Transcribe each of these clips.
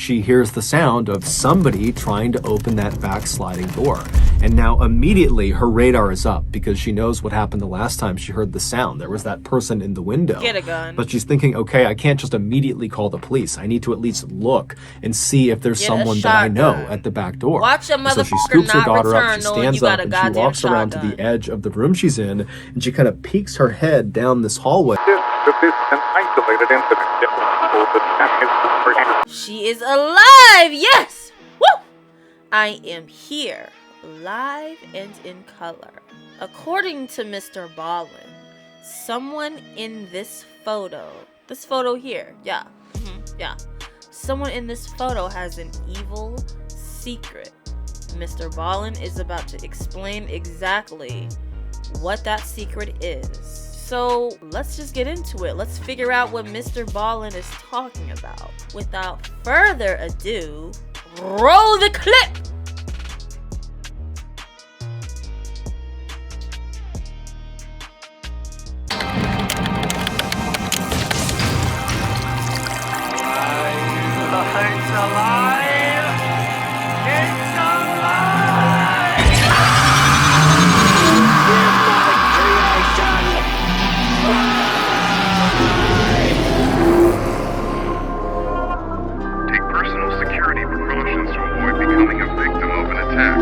she hears the sound of somebody trying to open that back sliding door. And now immediately her radar is up because she knows what happened the last time she heard the sound. There was that person in the window. Get a gun. But she's thinking, okay, I can't just immediately call the police. I need to at least look and see if there's someone that I know at the back door. Watch a motherfucker so she scoops her not daughter up, return she knowing you stands got up, a and she walks goddamn around to the shotgun. edge of the room she's in, and she kind of peeks her head down this hallway. This is an isolated incident. She is alive! Yes! Woo! I am here, live and in color. According to Mr. Ballin, someone in this photo here, yeah, someone in this photo has an evil secret. Mr. Ballin is about to explain exactly what that secret is. So let's just get into it. Let's figure out what Mr. Ballin is talking about. Without further ado, roll the clip! Take personal security precautions to avoid becoming a victim of an attack.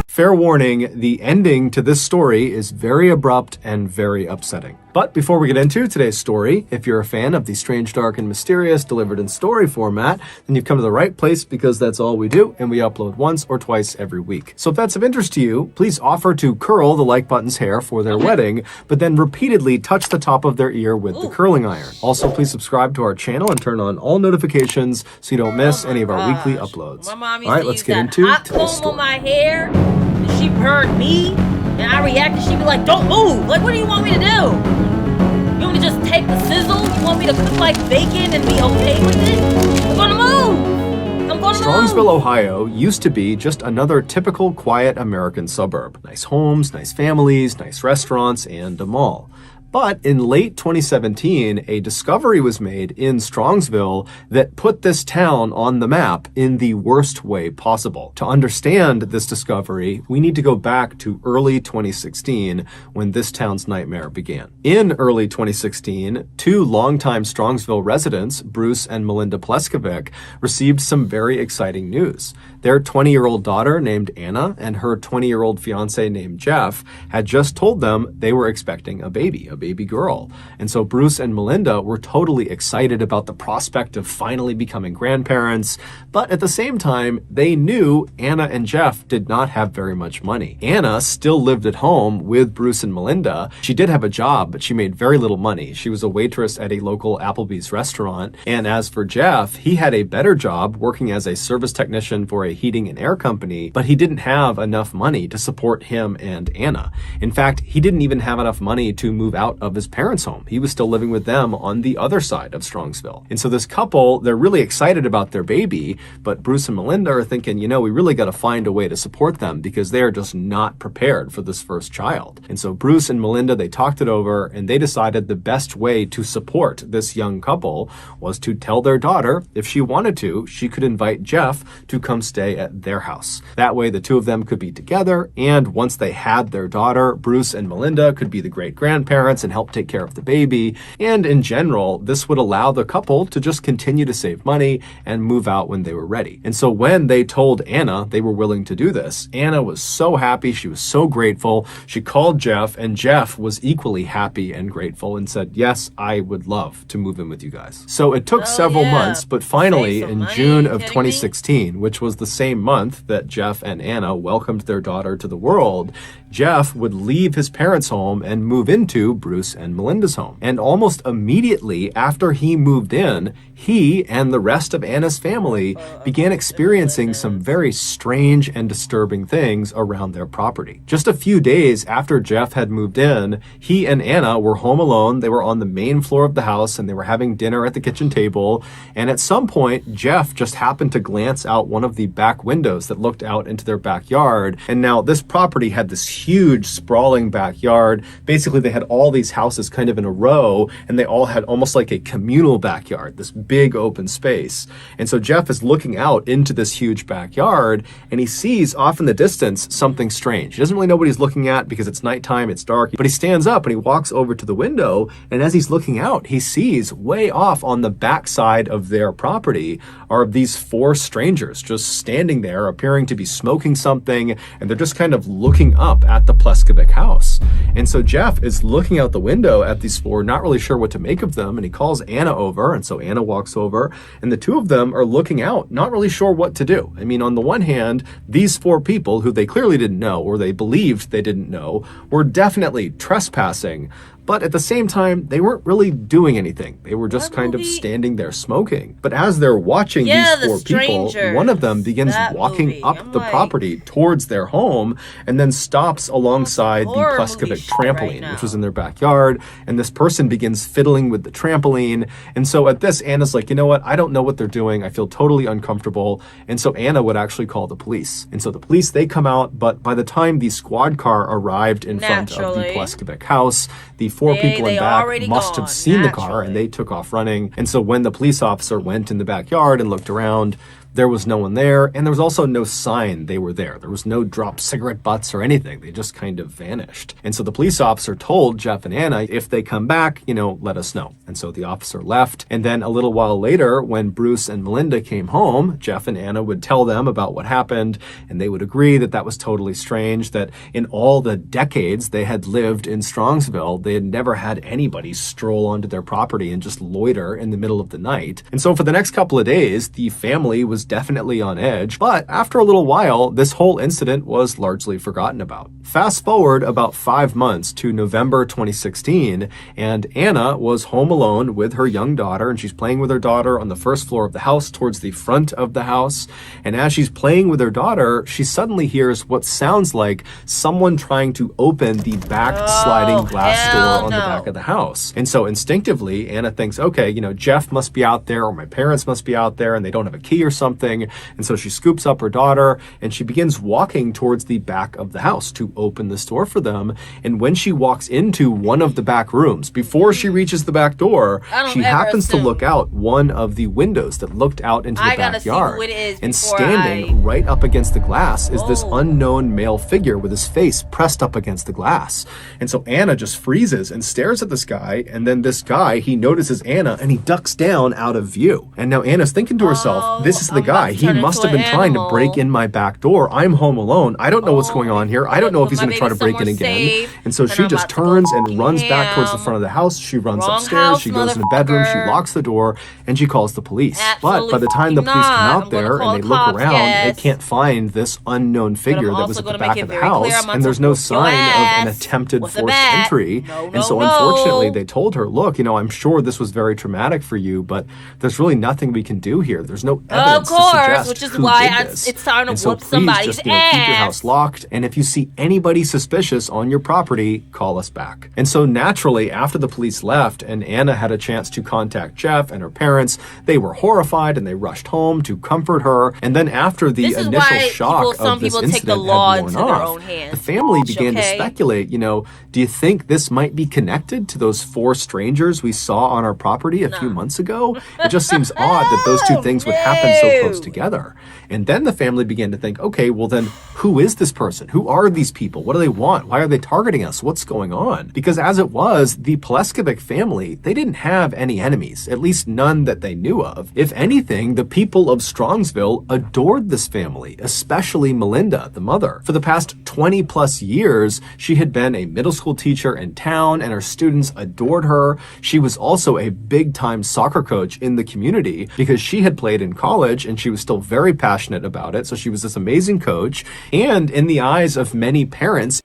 Fair warning, the ending to this story is very abrupt and very upsetting. But before we get into today's story, if you're a fan of the strange, dark, and mysterious delivered in story format, then you've come to the right place because that's all we do, and we upload once or twice every week. So if that's of interest to you, please offer to curl the like button's hair for their wedding, but then repeatedly touch the top of their ear with the curling iron. Also, please subscribe to our channel and turn on all notifications so you don't miss any of our weekly uploads. My mom used All right, to let's use get that into hot today's comb story. on my hair. And she burned me, and I reacted. She'd be like, "Don't move! Like, what do you want me to do? You want me to just take the sizzle? You want me to cook like bacon and be okay with it? I'm gonna move! I'm gonna Strongsville, move!" Ohio used to be just another typical quiet American suburb. Nice homes, nice families, nice restaurants, and a mall. But in late 2017, a discovery was made in Strongsville that put this town on the map in the worst way possible. To understand this discovery, we need to go back to early 2016 when this town's nightmare began. In early 2016, two longtime Strongsville residents, Bruce and Melinda Pleskovic, received some very exciting news. Their 20-year-old daughter named Anna and her 20-year-old fiance named Jeff had just told them they were expecting a baby girl. And so Bruce and Melinda were totally excited about the prospect of finally becoming grandparents, but at the same time, they knew Anna and Jeff did not have very much money. Anna still lived at home with Bruce and Melinda. She did have a job, but she made very little money. She was a waitress at a local Applebee's restaurant. And as for Jeff, he had a better job working as a service technician for a heating and air company, but he didn't have enough money to support him and Anna. In fact, he didn't even have enough money to move out of his parents' home. He was still living with them on the other side of Strongsville. And so this couple, they're really excited about their baby, but Bruce and Melinda are thinking, you know, we really got to find a way to support them because they're just not prepared for this first child. And so Bruce and Melinda, they talked it over and they decided the best way to support this young couple was to tell their daughter if she wanted to, she could invite Jeff to come stay at their house. That way the two of them could be together, and once they had their daughter, Bruce and Melinda could be the great-grandparents and help take care of the baby. And in general, this would allow the couple to just continue to save money and move out when they were ready. And so when they told Anna they were willing to do this, Anna was so happy. She was so grateful. She called Jeff, and Jeff was equally happy and grateful and said, yes, I would love to move in with you guys. So it took several months, but finally in June of 2016, which was the same month that Jeff and Anna welcomed their daughter to the world, Jeff would leave his parents' home and move into Bruce and Melinda's home. And almost immediately after he moved in, he and the rest of Anna's family began experiencing some very strange and disturbing things around their property. Just a few days after Jeff had moved in, he and Anna were home alone. They were on the main floor of the house and they were having dinner at the kitchen table. And at some point, Jeff just happened to glance out one of the back windows that looked out into their backyard. And now this property had this huge sprawling backyard. Basically, they had all these houses kind of in a row, and they all had almost like a communal backyard, this big open space. And so Jeff is looking out into this huge backyard, and he sees off in the distance something strange. He doesn't really know what he's looking at because it's nighttime, it's dark, but he stands up and he walks over to the window, and as he's looking out, he sees way off on the backside of their property are these four strangers just standing there, appearing to be smoking something, and they're just kind of looking up at the Pleskovic house. And so Jeff is looking out the window at these four, not really sure what to make of them, and he calls Anna over, and so Anna walks over, and the two of them are looking out, not really sure what to do. I mean, on the one hand, these four people who they clearly didn't know, or they believed they didn't know, were definitely trespassing. But at the same time, they weren't really doing anything. They were just kind of standing there smoking. But as they're watching these four people, one of them begins walking up the property towards their home and then stops alongside the Pleskovic trampoline, which was in their backyard. And this person begins fiddling with the trampoline. And so at this, Anna's like, you know what? I don't know what they're doing. I feel totally uncomfortable. And so Anna would actually call the police. And so the police, they come out. But by the time the squad car arrived in front of the Pleskovic house, the four people in back must have seen the car, and they took off running. And so when the police officer went in the backyard and looked around, there was no one there, and there was also no sign they were there. There was no dropped cigarette butts or anything. They just kind of vanished. And so the police officer told Jeff and Anna, if they come back, let us know. And so the officer left. And then a little while later, when Bruce and Melinda came home, Jeff and Anna would tell them about what happened, and they would agree that that was totally strange, that in all the decades they had lived in Strongsville, they had never had anybody stroll onto their property and just loiter in the middle of the night. And so for the next couple of days, the family was definitely on edge, but after a little while, this whole incident was largely forgotten about. Fast forward about 5 months to November 2016, and Anna was home alone with her young daughter, and she's playing with her daughter on the first floor of the house towards the front of the house. And as she's playing with her daughter, she suddenly hears what sounds like someone trying to open the back sliding glass door on the back of the house. And so instinctively, Anna thinks, okay, Jeff must be out there, or my parents must be out there, and they don't have a key or something. And so she scoops up her daughter and she begins walking towards the back of the house to open this door for them. And when she walks into one of the back rooms, before she reaches the back door, she happens to look out one of the windows that looked out into the backyard. And standing right up against the glass is this unknown male figure with his face pressed up against the glass. And so Anna just freezes and stares at this guy. And then this guy, he notices Anna and he ducks down out of view. And now Anna's thinking to herself, this is the guy. He must have been trying to break in my back door. I'm home alone. I don't know what's going on here. I don't know if he's going to try to break in again. And so she just turns and runs back towards the front of the house. She runs upstairs. She goes in the bedroom. She locks the door and she calls the police. But by the time the police come out there and they look around, they can't find this unknown figure that was at the back of the house. And there's no sign of an attempted forced entry. And so unfortunately, they told her, look, I'm sure this was very traumatic for you, but there's really nothing we can do here. There's no evidence to suggest which is why it's time to whoop somebody's ass. Keep your house locked, and if you see anybody suspicious on your property, call us back. And so naturally, after the police left and Anna had a chance to contact Jeff and her parents, they were horrified and they rushed home to comfort her. And then after the initial shock of this incident had worn off, the family began to speculate, do you think this might be connected to those four strangers we saw on our property a few months ago? It just seems odd that those two things would happen so close together. And then the family began to think, okay, well then who is this person? Who are these people? What do they want? Why are they targeting us? What's going on? Because as it was, the Pleskovic family, they didn't have any enemies, at least none that they knew of. If anything, the people of Strongsville adored this family, especially Melinda, the mother. For the past 20 plus years, she had been a middle school teacher in town and her students adored her. She was also a big time soccer coach in the community because she had played in college and she was still very passionate about it. So she was this amazing coach. And in the eyes of many parents,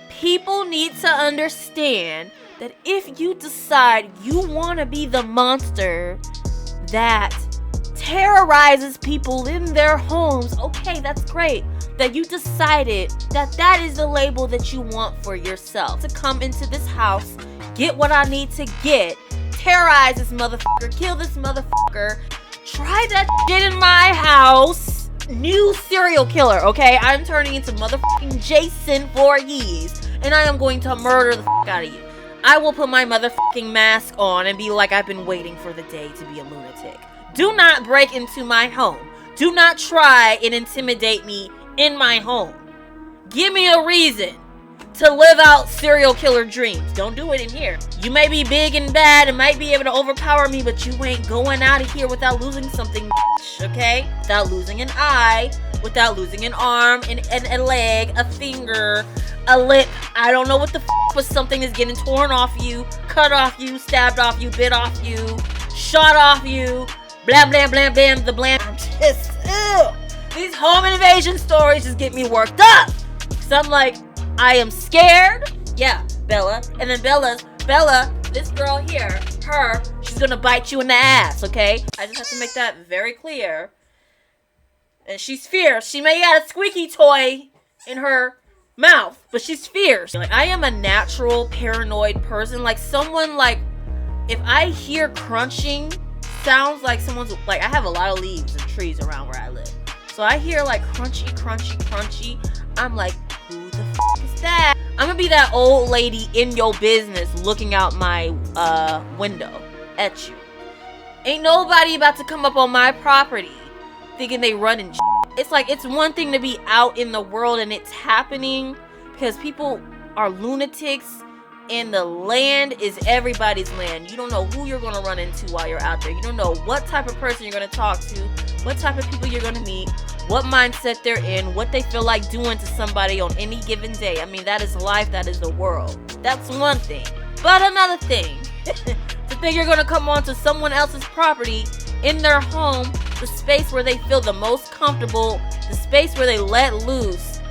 people need to understand that if you decide you want to be the monster that terrorizes people in their homes, okay, that's great. That you decided that is the label that you want for yourself. To come into this house, get what I need to get, terrorize this motherfucker, kill this motherfucker, Try that shit in my house. New serial killer, okay? I'm turning into motherfucking Jason Voorhees, and I am going to murder the fuck out of you. I will put my motherfucking mask on and be like I've been waiting for the day to be a lunatic. Do not break into my home. Do not try and intimidate me in my home. Give me a reason to live out serial killer dreams. Don't do it in here. You may be big and bad and might be able to overpower me, but you ain't going out of here without losing something, okay? Without losing an eye, without losing an arm, and a leg, a finger, a lip. I don't know what the but something is getting torn off you, cut off you, stabbed off you, bit off you, shot off you, blam, blam, blam, blam, the blam. I'm just, ew. These home invasion stories just get me worked up. So I'm like, I am scared. Yeah, Bella. And then Bella, this girl here, she's gonna bite you in the ass, okay? I just have to make that very clear. And she's fierce. She may have a squeaky toy in her mouth, but she's fierce. Like, I am a natural paranoid person. Like, someone, like, if I hear crunching sounds like someone's, like, I have a lot of leaves and trees around where I live. So I hear, like, crunchy, crunchy, crunchy. I'm like, who the is that? I'm gonna be that old lady in your business looking out my window at you. Ain't nobody about to come up on my property thinking they running shit. It's like, it's one thing to be out in the world and it's happening because people are lunatics and the land is everybody's land. You don't know who you're gonna run into while you're out there. You don't know what type of person you're gonna talk to, what type of people you're gonna meet, what mindset they're in, what they feel like doing to somebody on any given day. I mean, that is life, that is the world. That's one thing. But another thing, to think you're gonna come onto someone else's property, in their home, the space where they feel the most comfortable, the space where they let loose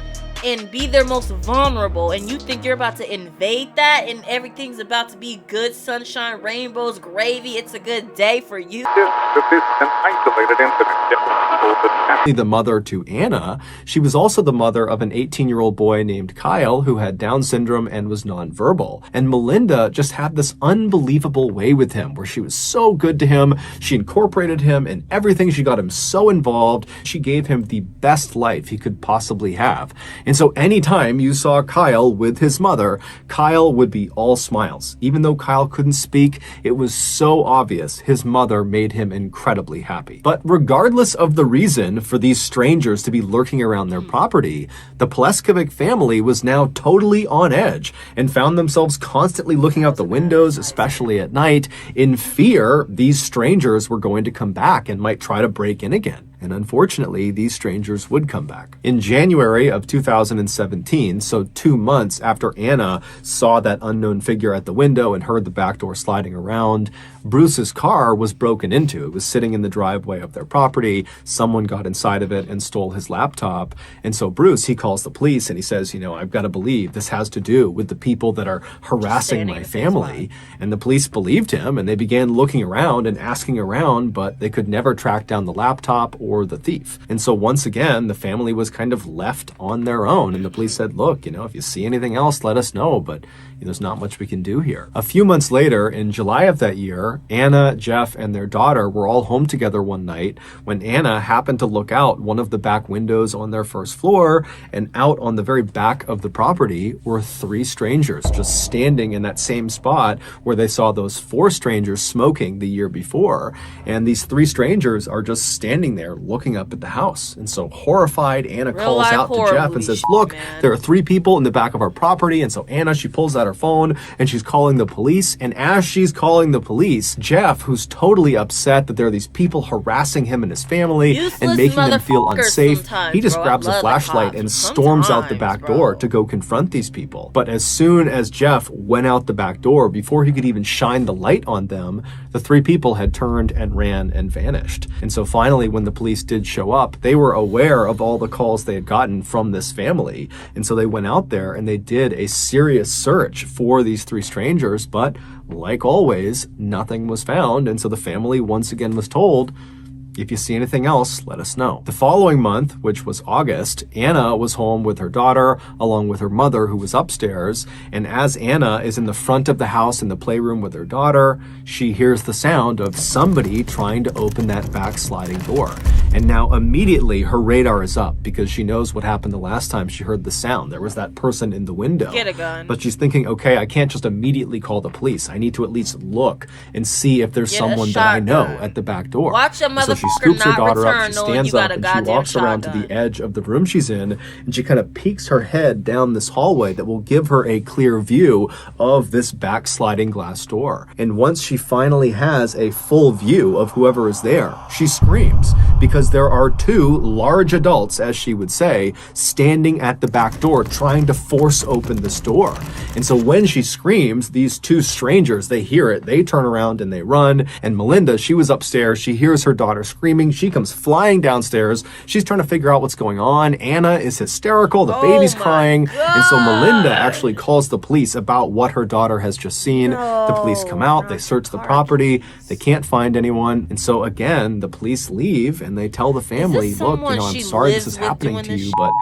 and be their most vulnerable, and you think you're about to invade that and everything's about to be good, sunshine, rainbows, gravy, it's a good day for you. An isolated incident. The mother to Anna, she was also the mother of an 18-year-old boy named Kyle who had Down syndrome and was nonverbal. And Melinda just had this unbelievable way with him where she was so good to him. She incorporated him in everything. She got him so involved. She gave him the best life he could possibly have. And so anytime you saw Kyle with his mother, Kyle would be all smiles. Even though Kyle couldn't speak, it was so obvious his mother made him incredibly happy. But regardless of the reason for these strangers to be lurking around their property, the Pleskovic family was now totally on edge and found themselves constantly looking out the windows, especially at night, in fear these strangers were going to come back and might try to break in again. And unfortunately, these strangers would come back. In January of 2017, so 2 months after Anna saw that unknown figure at the window and heard the back door sliding around, Bruce's car was broken into. It was sitting in the driveway of their property. Someone got inside of it and stole his laptop. And so Bruce, he calls the police and he says, you know, I've got to believe this has to do with the people that are harassing my family. And the police believed him and they began looking around and asking around, but they could never track down the laptop or the thief. And so once again, the family was kind of left on their own. And the police said, look, you know, if you see anything else, let us know. But there's not much we can do here. A few months later, in July of that year, Anna, Jeff, and their daughter were all home together one night when Anna happened to look out one of the back windows on their first floor, and out on the very back of the property were 3 strangers just standing in that same spot where they saw those 4 strangers smoking the year before. And these 3 strangers are just standing there looking up at the house. And so horrified, Anna calls out to Jeff and says, look, there are 3 people in the back of our property. And so Anna, she pulls out her phone and she's calling the police. And as she's calling the police, Jeff, who's totally upset that there are these people harassing him and his family and making them feel unsafe, he just grabs a flashlight and storms out the back door to go confront these people. But as soon as Jeff went out the back door, before he could even shine the light on them, the 3 people had turned and ran and vanished. And so finally, when the police did show up, they were aware of all the calls they had gotten from this family. And so they went out there and they did a serious search for these 3 strangers, but like always, nothing was found. And so the family once again was told, If you see anything else, let us know. The following month, which was August, Anna was home with her daughter, along with her mother, who was upstairs. And as Anna is in the front of the house in the playroom with her daughter, she hears the sound of somebody trying to open that back sliding door. And now immediately her radar is up because she knows what happened the last time she heard the sound. There was that person in the window. Get a gun. But she's thinking, okay, I can't just immediately call the police. I need to at least look and see if there's Get a someone that I know shotgun. at the back door. Watch a And so she motherfucker scoops her not daughter up, return she knowing stands you got up, a and she goddamn walks around to the shotgun. edge of the room she's in, and she kind of peeks her head down this hallway that will give her a clear view of this backsliding glass door. And once she finally has a full view of whoever is there, she screams because there are two large adults, as she would say, standing at the back door trying to force open this door. And so when she screams, these two strangers, they hear it, they turn around and they run. And Melinda, she was upstairs, she hears her daughter screaming, she comes flying downstairs, she's trying to figure out what's going on. Anna is hysterical, the baby's my crying. And so Melinda God. actually calls the police about what her daughter has just seen. The police come out, they search the property, they can't find anyone. And so again, the police leave and they tell the family, look, someone I'm she sorry this lives is with happening doing to this you, shit? but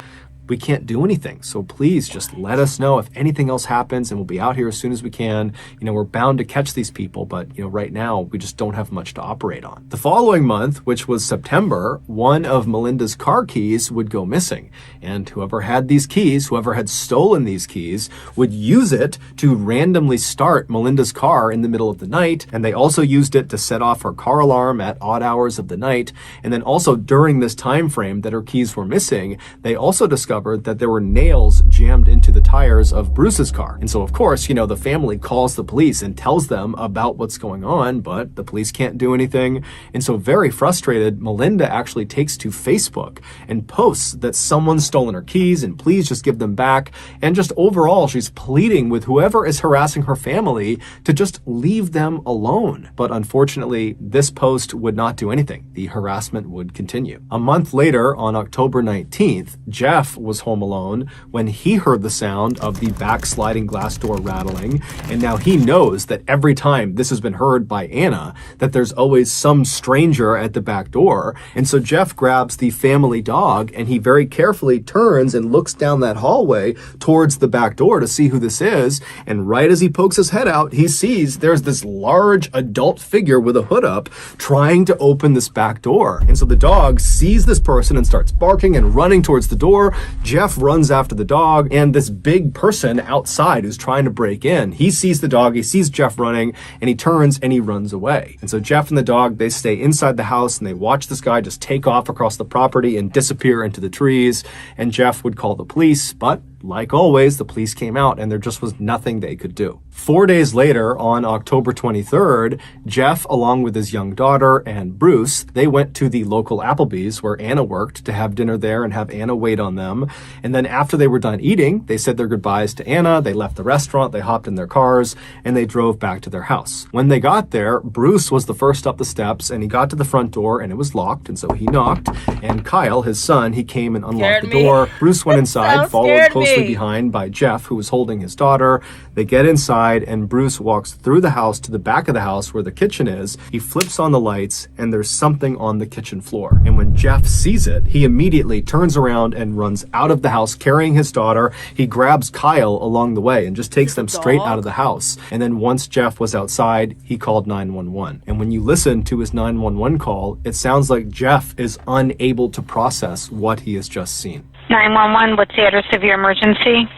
we can't do anything. So please just let us know if anything else happens, and we'll be out here as soon as we can. We're bound to catch these people, but right now we just don't have much to operate on. The following month, which was September, one of Melinda's car keys would go missing. And whoever had these keys, whoever had stolen these keys, would use it to randomly start Melinda's car in the middle of the night. And they also used it to set off her car alarm at odd hours of the night. And then also during this time frame that her keys were missing, they also discovered that there were nails jammed into the tires of Bruce's car. And so, of course, the family calls the police and tells them about what's going on, but the police can't do anything. And so, very frustrated, Melinda actually takes to Facebook and posts that someone's stolen her keys and please just give them back. And just overall, she's pleading with whoever is harassing her family to just leave them alone. But unfortunately, this post would not do anything. The harassment would continue. A month later, on October 19th, Jeff was home alone when he heard the sound of the backsliding glass door rattling, and now he knows that every time this has been heard by Anna, that there's always some stranger at the back door. And so Jeff grabs the family dog and he very carefully turns and looks down that hallway towards the back door to see who this is. And right as he pokes his head out, he sees there's this large adult figure with a hood up trying to open this back door. And so the dog sees this person and starts barking and running towards the door. Jeff runs after the dog, and this big person outside who's trying to break in, he sees the dog, he sees Jeff running, and he turns and he runs away. And so Jeff and the dog, they stay inside the house and they watch this guy just take off across the property and disappear into the trees. And Jeff would call the police, but like always, the police came out and there just was nothing they could do. 4 days later, on October 23rd, Jeff, along with his young daughter and Bruce, they went to the local Applebee's where Anna worked to have dinner there and have Anna wait on them. And then after they were done eating, they said their goodbyes to Anna, they left the restaurant, they hopped in their cars, and they drove back to their house. When they got there, Bruce was the first up the steps, and he got to the front door and it was locked, and so he knocked, and Kyle, his son, he came and unlocked the door. Bruce went inside, followed closely behind by Jeff, who was holding his daughter. They get inside, and Bruce walks through the house to the back of the house where the kitchen is. He flips on the lights, and there's something on the kitchen floor. And when Jeff sees it, he immediately turns around and runs out of the house carrying his daughter. He grabs Kyle along the way and just takes them straight out of the house. And then once Jeff was outside, he called 911. And when you listen to his 911 call, it sounds like Jeff is unable to process what he has just seen. 911, what's the address of your emergency?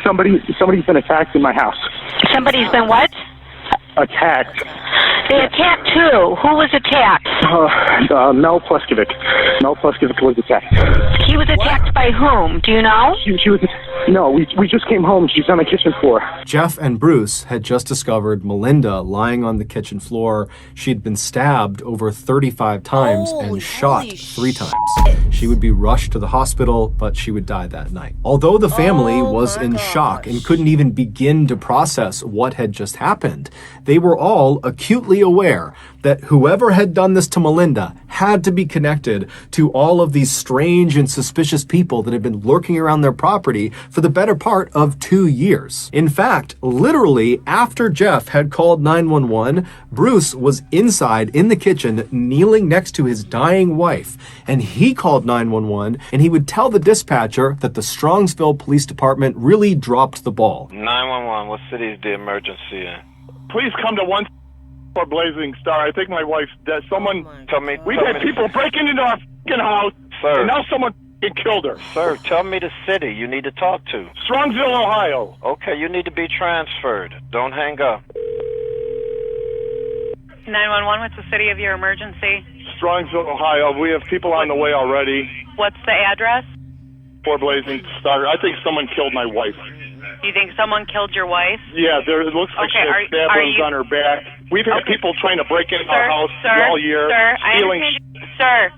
Somebody's been attacked in my house. Somebody's been what? Attacked. They attacked who? Who was attacked? Mel Pleskovic. Mel Pleskovic was attacked. He was attacked by whom? Do you know? She was. No, we just came home. She's on the kitchen floor. Jeff and Bruce had just discovered Melinda lying on the kitchen floor. She'd been stabbed over 35 times and shot 3 times. She would be rushed to the hospital, but she would die that night. Although the family was in shock and couldn't even begin to process what had just happened, they were all acutely aware that whoever had done this to Melinda had to be connected to all of these strange and suspicious suspicious people that had been lurking around their property for the better part of 2 years. In fact, literally after Jeff had called 911, Bruce was inside in the kitchen kneeling next to his dying wife, and he called 911 and he would tell the dispatcher that the Strongsville Police Department really dropped the ball. 911, what city is the emergency in? Please come to 1 for Blazing Star. I think my wife's dead. Someone, Tell me. we've tell had me people breaking into our fucking house, Sir. and now someone killed her. Sir, tell me the city you need to talk to. Strongsville, Ohio. Okay, you need to be transferred. Don't hang up. 911, what's the city of your emergency? Strongsville, Ohio. We have people on the way already. What's the address? For Blazing Star. I think someone killed my wife. You think someone killed your wife? Yeah, it looks like Okay, she has stab wounds on her back. We've had people trying to break into our house all year, stealing. Sir,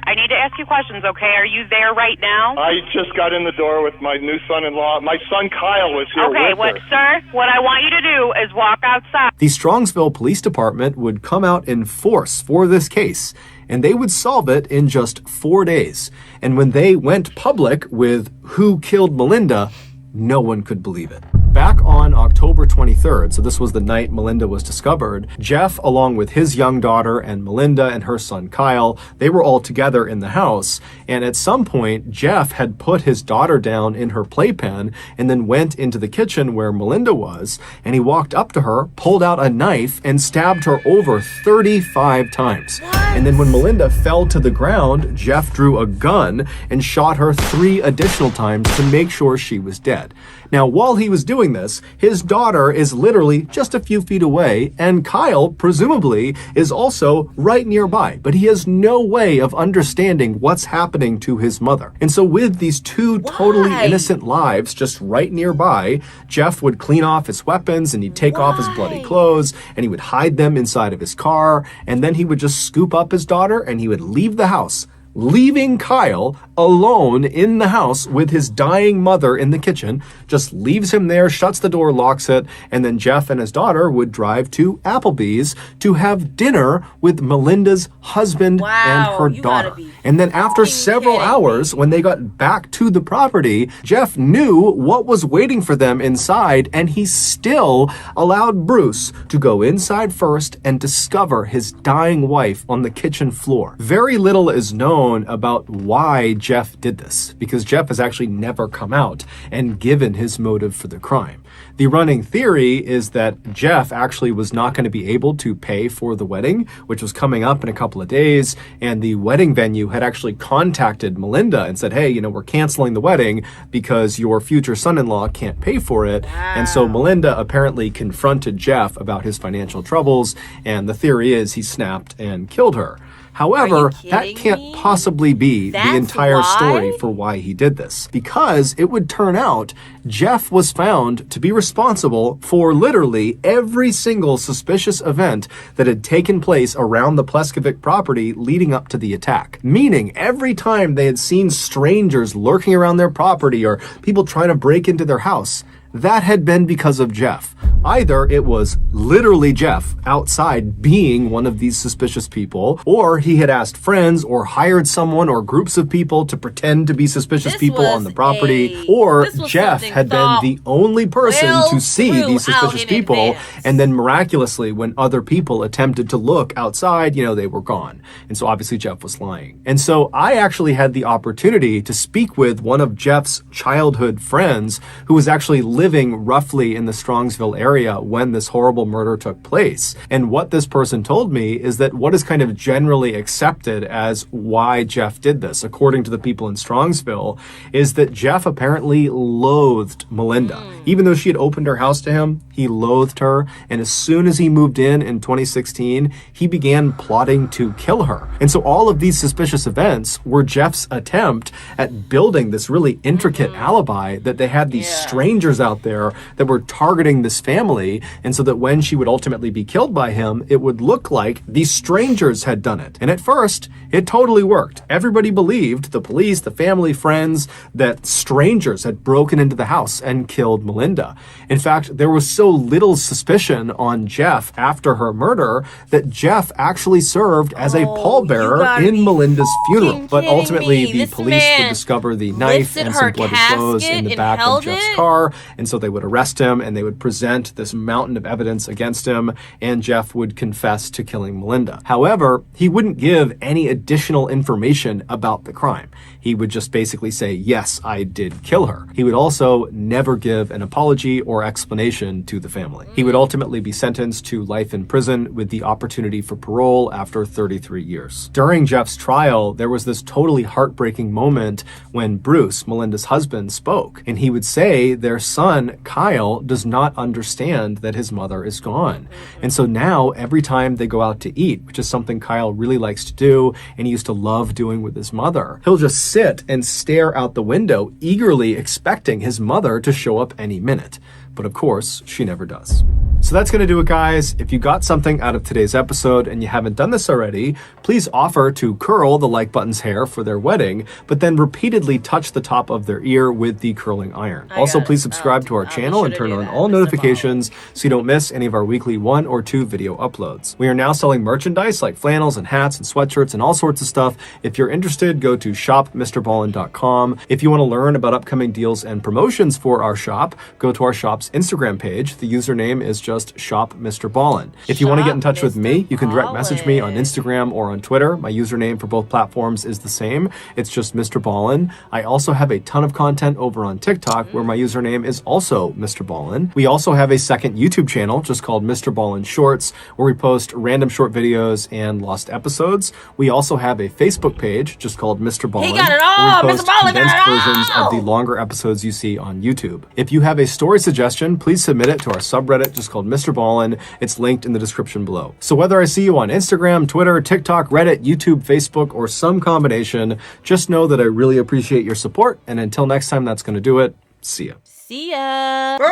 I need to ask you questions, okay? Are you there right now? I just got in the door with my new son-in-law. My son Kyle was here Okay, with her. sir, what I want you to do is walk outside. The Strongsville Police Department would come out in force for this case, and they would solve it in just 4 days. And when they went public with who killed Melinda, no one could believe it. Back on October 23rd, so this was the night Melinda was discovered, Jeff, along with his young daughter and Melinda and her son Kyle, they were all together in the house. And at some point, Jeff had put his daughter down in her playpen and then went into the kitchen where Melinda was. And he walked up to her, pulled out a knife, and stabbed her over 35 times. And then when Melinda fell to the ground, Jeff drew a gun and shot her 3 additional times to make sure she was dead. Now, while he was doing this, his daughter is literally just a few feet away, and Kyle, presumably, is also right nearby, but he has no way of understanding what's happening to his mother. And so with these 2 totally Why? innocent lives just right nearby, Jeff would clean off his weapons and he'd take off his bloody Why? clothes and he would hide them inside of his car, and then he would just scoop up his daughter and he would leave the house, leaving Kyle alone in the house with his dying mother in the kitchen, just leaves him there, shuts the door, locks it, and then Jeff and his daughter would drive to Applebee's to have dinner with Melinda's husband Wow, and her you gotta daughter. be And then after fucking several kidding hours, me. when they got back to the property, Jeff knew what was waiting for them inside, and he still allowed Bruce to go inside first and discover his dying wife on the kitchen floor. Very little is known about why Jeff did this, because Jeff has actually never come out and given his motive for the crime. The running theory is that Jeff actually was not going to be able to pay for the wedding, which was coming up in a couple of days, and the wedding venue had actually contacted Melinda and said, hey, we're canceling the wedding because your future son-in-law can't pay for it. And so Melinda apparently confronted Jeff about his financial troubles, and the theory is he snapped and killed her. However, that kidding can't me? possibly be the That's entire why? story for why he did this, because it would turn out Jeff was found to be responsible for literally every single suspicious event that had taken place around the Pleskovic property leading up to the attack. Meaning, every time they had seen strangers lurking around their property or people trying to break into their house, that had been because of Jeff. Either it was literally Jeff outside being one of these suspicious people, or he had asked friends or hired someone or groups of people to pretend to be suspicious This people on was the property, a- or this was Jeff something had been thought the only person well to see through these suspicious out in people, advance. and then miraculously, when other people attempted to look outside, they were gone. And so obviously Jeff was lying. And so I actually had the opportunity to speak with one of Jeff's childhood friends who was actually living roughly in the Strongsville area when this horrible murder took place. And what this person told me is that what is kind of generally accepted as why Jeff did this, according to the people in Strongsville, is that Jeff apparently loathed Melinda. Even though she had opened her house to him, he loathed her. And as soon as he moved in 2016, he began plotting to kill her. And so all of these suspicious events were Jeff's attempt at building this really intricate alibi that they had these strangers out there that were targeting this family family, and so that when she would ultimately be killed by him, it would look like these strangers had done it. And at first, it totally worked. Everybody believed, the police, the family, friends, that strangers had broken into the house and killed Melinda. In fact, there was so little suspicion on Jeff after her murder that Jeff actually served as a pallbearer in Melinda's funeral. But ultimately, the police would discover the knife and some bloody clothes in the back of Jeff's car, and so they would arrest him and they would present this mountain of evidence against him, and Jeff would confess to killing Melinda. However, he wouldn't give any additional information about the crime. He would just basically say, yes, I did kill her. He would also never give an apology or explanation to the family. He would ultimately be sentenced to life in prison with the opportunity for parole after 33 years. During Jeff's trial, there was this totally heartbreaking moment when Bruce, Melinda's husband, spoke, and he would say their son, Kyle, does not understand that his mother is gone. And so now, every time they go out to eat, which is something Kyle really likes to do, and he used to love doing with his mother, he'll just sit and stare out the window, eagerly expecting his mother to show up any minute. But of course, she never does. So that's going to do it, guys. If you got something out of today's episode and you haven't done this already, please offer to curl the like button's hair for their wedding, but then repeatedly touch the top of their ear with the curling iron. Also, please subscribe to our channel and turn on all notifications so you don't miss any of our weekly 1 or 2 video uploads. We are now selling merchandise like flannels and hats and sweatshirts and all sorts of stuff. If you're interested, go to shopmrballin.com. If you want to learn about upcoming deals and promotions for our shop, go to our shop's Instagram page. The username is just Shop Mr. Ballin. If you want to get in touch with me, you can direct message me on Instagram or on Twitter. My username for both platforms is the same. It's just Mr. Ballin. I also have a ton of content over on TikTok where my username is also Mr. Ballin. We also have a second YouTube channel just called Mr. Ballin Shorts, where we post random short videos and lost episodes. We also have a Facebook page just called Mr. Ballin. He got it all! Where we post Mr. Ballin got condensed it all! versions of the longer episodes you see on YouTube. If you have a story suggestion, please submit it to our subreddit just called Mr. Ballin. It's linked in the description below. So whether I see you on Instagram, Twitter, TikTok, Reddit, YouTube, Facebook, or some combination, just know that I really appreciate your support. And until next time, that's going to do it. See ya. See ya. Bro!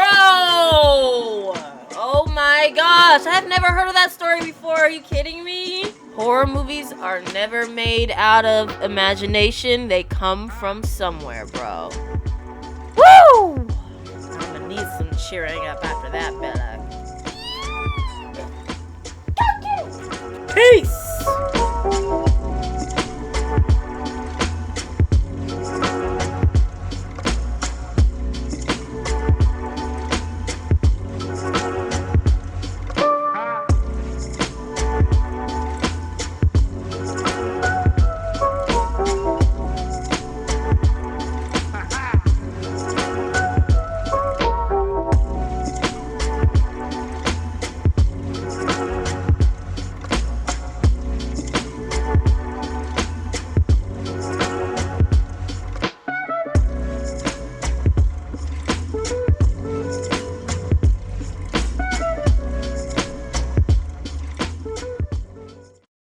Oh my gosh, I've never heard of that story before. Are you kidding me? Horror movies are never made out of imagination. They come from somewhere, bro. Woo! I'm gonna need some cheering up after that, Bella. Peace!